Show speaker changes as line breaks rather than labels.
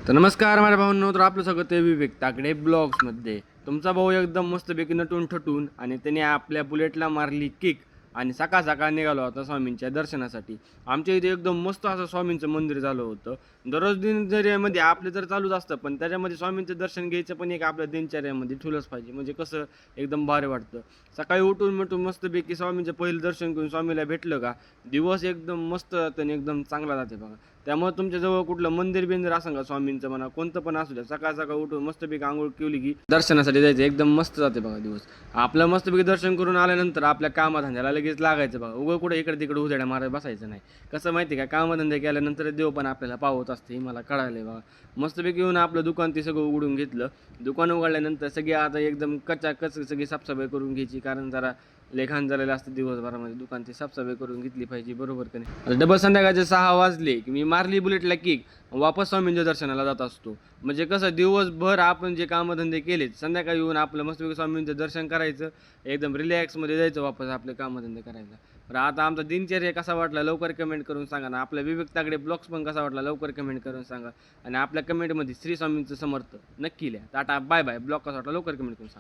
तर नमस्कार माझ्या भावांनो, तर आपलं सगळं ते विवेक ताकडे ब्लॉग्समध्ये. तुमचा भाऊ एकदम मस्तपैकी नटून ठटून आणि त्याने आपल्या बुलेटला मारली किक आणि सकाळ सकाळ निघालो होता स्वामींच्या दर्शनासाठी. आमच्या इथे एकदम मस्त असं स्वामींचं मंदिर झालं होतं. दररोज दिनचर्यामध्ये आपलं तर चालूच असतं, पण त्याच्यामध्ये स्वामींचं दर्शन घ्यायचं पण एक आपल्या दिनचर्यामध्ये ठेवलंच पाहिजे. म्हणजे कसं एकदम भारी वाटतं. सकाळी उठून मिटून मस्तपैकी स्वामींचं पहिलं दर्शन घेऊन स्वामीला भेटलं का दिवस एकदम मस्त आणि एकदम चांगला जाते बघा. त्यामुळे तुमच्याजवळ कुठलं मंदिर बिंदिर असं का स्वामींचं म्हणा कोणतं पण असू द्या, सकाळ सकाळ उठून मस्तपैकी आंघोळ केली की दर्शनासाठी जायचं, एकदम मस्त जाते बघा दिवस. आपलं मस्तपैकी दर्शन करून आल्यानंतर आपल्या कामाधंद्याला लगेच लागायचं बघा. उगं कुठे इकडे तिकडे उधड्या मारत बसायचं नाही. कसं माहिती का, कामधंदे केल्यानंतर देव पण आपल्याला पावत असते, हे मला कळालं बघा. मस्तपैकी येऊन आपलं दुकान ते सगळं उघडून घेतलं. दुकान उघडल्यानंतर सगळी आता एकदम कचाकच सगळी साफसफाई करून घ्यायची, कारण जरा लेखान झालेलं असतं दिवसभरामध्ये. दुकानची साफसफाई करून घेतली पाहिजे, बरोबर का नाही. आता डबल संध्याकाळचे 6 वाजले की मी मारली बुलेटला किक, वापस स्वामींच्या दर्शनाला जात असतो. म्हणजे कसं दिवसभर आपण जे कामधंदे केलेत, संध्याकाळी येऊन आपलं मस्तपैकी स्वामींचं दर्शन करायचं, एकदम रिलॅक्समध्ये जायचं वापस आपले कामधंदे करायला. तर आता आमचा दिनचर्या कसा वाटला लवकर कमेंट करून सांगा ना. आपल्या विवेक तागडे ब्लॉग्स पण कसा वाटला लवकर कमेंट करून सांगा. आणि आपल्या कमेंटमध्ये श्री स्वामींचं समर्थ नक्की लिहा. Tata bye bye. ब्लॉग कसा वाटला लवकर कमेंट करून सांगा.